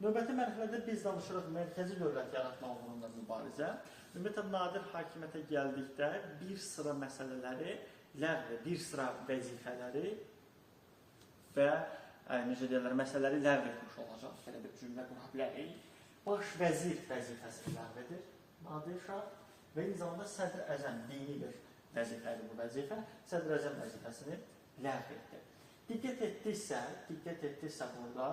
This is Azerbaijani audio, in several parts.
Növbəti mərhələdə biz danışırıq mərkəzi dövlət yaratma uğrunda mübarizə. Ümumiyyətlə, nadir hakimiyyətə gəldikdə bir sıra məsələləri ləğv, bir sıra vəzifələri və necə deyirlər, məsələləri ləğv etmiş olacaq. Belə bir cümlə qura bilərik. Baş vəzir vəzifəsini ləğv edir Nadir Şah və eyni zamanda sədr əzəm, dini bir vəzifədir bu vəzifə, sədr əzəm vəzifəsini ləğv etdi. Diqqət etdiksə burada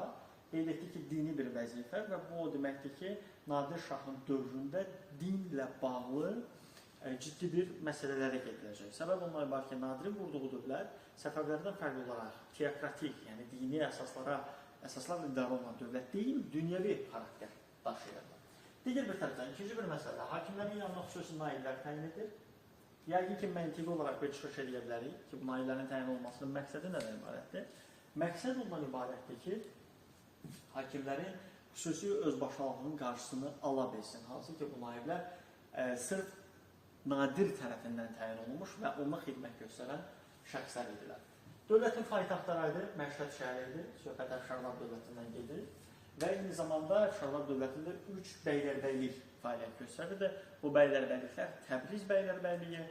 qeyd etdi ki, dini bir vəzifə və bu o deməkdir ki, Nadir Şahın dövründə dinlə bağlı ciddi bir məsələlərə gediləcək. Səbəb ondan ibarət ki, Nadirin qurduğu dövlət Səfəvilərdən fərqli olaraq teokratik, yəni dini əsaslarla idarə olunan dövlət deyil, dünyəvi xarakter daşıyırdı. Digər bir tərəfdən, ikinci bir məsələ, hakimlərin yanına xüsusi naiblər təyin edir. Yəqin ki, məntiqi olaraq bir çıxış edə bilərik ki, bu naiblərin təyin olmasının məqsədi nədən ibarətdir? Məqsəd ondan ibarətdir ki, hakimlərin xüsusi özbaşınalığının qarşısını ala bilsin. Hansı ki, bu naiblər sırf Nadir tərəfindən təyin olunmuş və ona xidmət göstərən şəxslər idilər. Dövlətin paytaxtları Məşhəd şəhəri, söhbət Əfşarlar dövlətindən gedir və eyni zamanda Əfşarlar dövlətində 3 bəylərbəylik fəaliyyət göstərirdi. Bu bəylərbəyliklər Təbriz bəylərbəyliyi,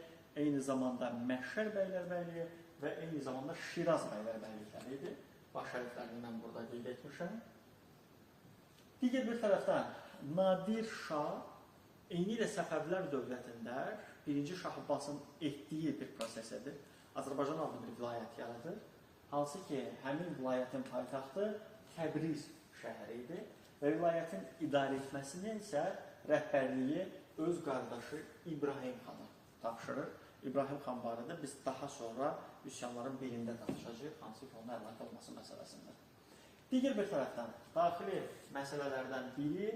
eyni zamanda Məşhər bəylərbəyliyi və eyni zamanda Şiraz bəylərbəylikləri idi. Baş hərflərini mən burada qeyd etmişəm. Digər bir tərəfdən Nadir Şah eyni ilə Səfəvilər dövlətində 1-ci Şah Abbasın etdiyi bir prosesədir. Azərbaycan adlı bir vilayət yaradır. Hansı ki, həmin vilayətin paytaxtı Təbriz şəhəri idi və vilayətin idarə etməsini isə rəhbərliyi öz qardaşı İbrahim xana tapşırır. İbrahim xan barədə biz daha sonra üsyanların birində danışacağıq, hansı ki, onun əlaqə olması məsələsində. Digər bir tərəfdən, daxili məsələlərdən biri,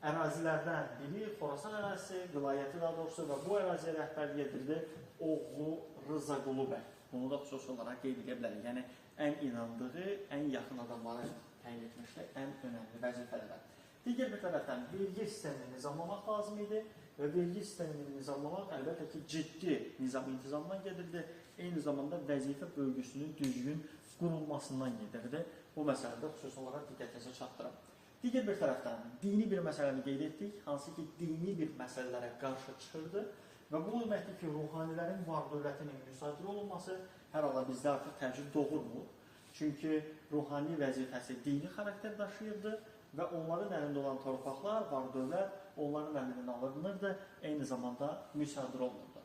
ərazilərdən biri Xorasan ərazisi, vilayəti daha doğrusu və bu əraziyə rəhbərlik edirdi oğlu Rıza Qulu bəy. Bunu da xüsusi olaraq qeyd edə bilərik. Yəni, ən inandığı, ən yaxın adamları təyin etmişdi, ən önəmli vəzifələrdən. Digər bir tərəfdən, vergi sistemini nizamlamaq lazım idi və vergi sistemini nizamlamaq əlbəttə ki, ciddi nizam intizamdan gedirdi, eyni zamanda vəzifə bölgüsünün düzgün qurulmasından gedirdi. Bu məsələdə xüsusi olaraq diqqətinizə çatdırım. Digər bir tərəfdən, dini bir məsələni qeyd etdik, hansı ki, dini bir məsələlərə qarşı çıxırdı və bu deməkdir ki, ruhanilərin var dövlətinin müsadirə olunması hər hala bizdə artıq təəccüb doğurmur. Çünki ruhani vəzifəsi dini xarakter daşıyırdı və onların əlində olan torpaqlar, var dövlət, onların əlindən alınırdı, eyni zamanda müsadirə olunurdu.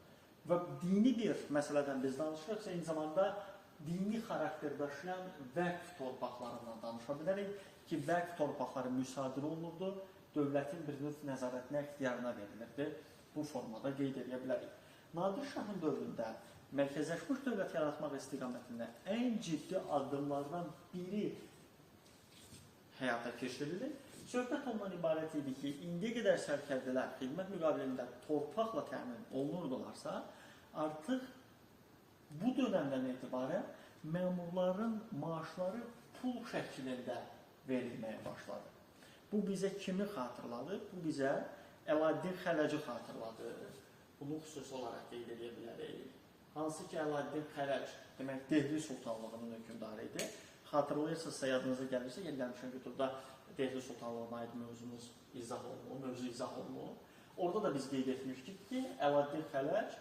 Və dini bir məsələdən biz danışırıqsa, eyni zamanda dini xarakter daşıyan vəqf torpaqlarından danışa bilərik ki, vəqf torpaqları müsadirə olunurdu, dövlətin bir növ nəzarətinə, ixtiyarına verilirdi. Bu formada qeyd edə bilərik. Nadir Şahın dövründə mərkəzləşmiş dövlət yaratmaq istiqamətində ən ciddi addımlardan biri həyata keçirilir. Söhbət ondan ibarət idi ki, indiyə qədər sərkərdələr xidmət müqabilində torpaqla təmin olunurdularsa, artıq bu dönəmdən etibarən məmurların maaşları pul şəklində verilməyə başladı. Bu bizə kimi xatırladı? Bu bizə Əladdin Xələci xatırladı. Bunu xüsusi olaraq qeyd edə bilərik. Hansı ki, Əladdin Xələc, demək, Dehli Sultanlığının hökmdarı idi. Xatırlayırsınızsa, yadınıza gəlirsə, gəlmişən YouTube'da Dehli Sultanlığına aid mövzu izah olunur. Orada da biz qeyd etmişdik ki, Əladdin Xələc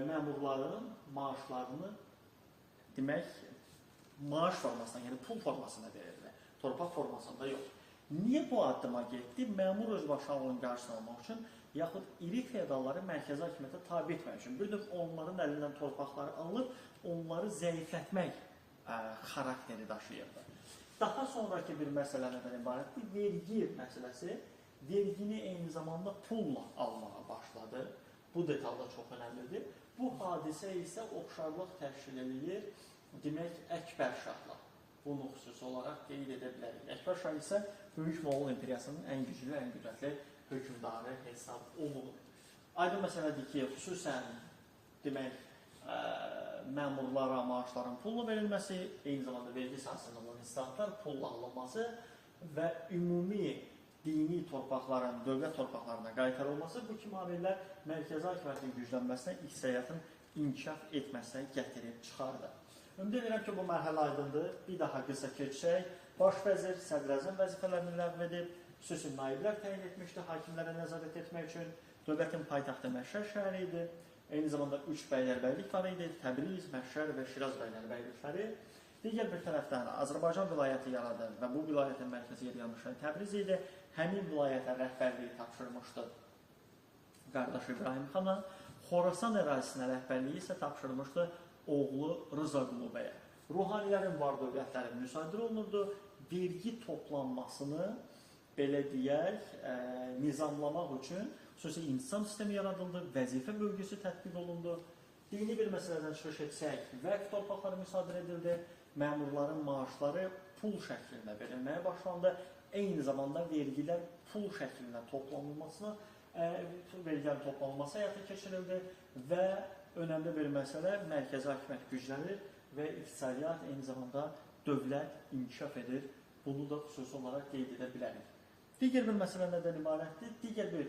məmurların maaşlarını, demək, maaş formasına, yəni pul formasına verirlər. Torpaq formasında yox. Niyə bu addıma getdi? Məmur özbaşınalığının qarşısını almaq üçün, yaxud iri feodalları mərkəzi hakimiyyətə tabi etmək üçün. Bir növ onların əlindən torpaqları alıb, onları zəiflətmək xarakteri daşıyırdı. Daha sonraki bir məsələ nədən ibarətdir? Vergi məsələsi. Vergini eyni zamanda pulla almağa başladı. Bu detalda çox önəmlidir. Bu hadisə isə oxşarlıq təşkil edir, demək, Əkbər Şahla. Bunu xüsusi olaraq qeyd edə bilərik. Əkbər Şah isə Böyük Moğol İmperiyasının ən güclü, ən qüdrətli hökmdarı hesab olunur. Aydın məsələdir ki, xüsusən demək, məmurlara maaşların pulla verilməsi, eyni zamanda vergi sahəsində olan islahatlar pulla alınması və ümumi dini torpaqların, dövlət torpaqlarına qaytarılması bu kimi amillər mərkəzi hakimiyyətin güclənməsinə, iqtisadiyyatın inkişaf etməsinə gətirib çıxardı. Ümid edirəm ki, bu mərhələ aydındır. Bir daha qısa keçsək, Baş vəzir sədr-əzəm vəzifələrini ləğv edib, xüsusi naiblər təyin etmişdi hakimlərə nəzarət etmək üçün. Dövlətin paytaxtı Məşhər şəhəri idi. Eyni zamanda 3 bəylərbəylik var idi: Təbriz, Məşhər və Şiraz bəylərbəylikləri. Digər bir tərəfdən Azərbaycan vilayəti yaradır və bu vilayətin mərkəzi yeri yanmışən Təbriz idi. Həmin vilayətə rəhbərliyi tapşırmışdı qardaşı İbrahim xana. Xorasan ərazisinə rəhbərliyi isə tapşırmışdı oğlu Rıza Qulu bəyə. Ruhanilərin var dövlətləri müsadirə olunurdu. Vergi toplanmasını, belə deyək, nizamlamaq üçün xüsusi intizam sistemi yaradıldı, vəzifə bölgüsü tətbiq olundu. Dini bir məsələdən çıxış etsək, vəqf torpaqları müsadirə edildi, məmurların maaşları pul şəklində verilməyə başlandı. Eyni zamanda vergilər pul şəklində toplanılmasına, vergilərin toplanılması həyata keçirildi və önəmli bir məsələ mərkəzi hakimiyyət güclənir və iqtisadiyyat, eyni zamanda dövlət inkişaf edir. Bunu da xüsusi olaraq qeyd edə bilərik. Digər bir məsələ nədən ibarətdir? Digər bir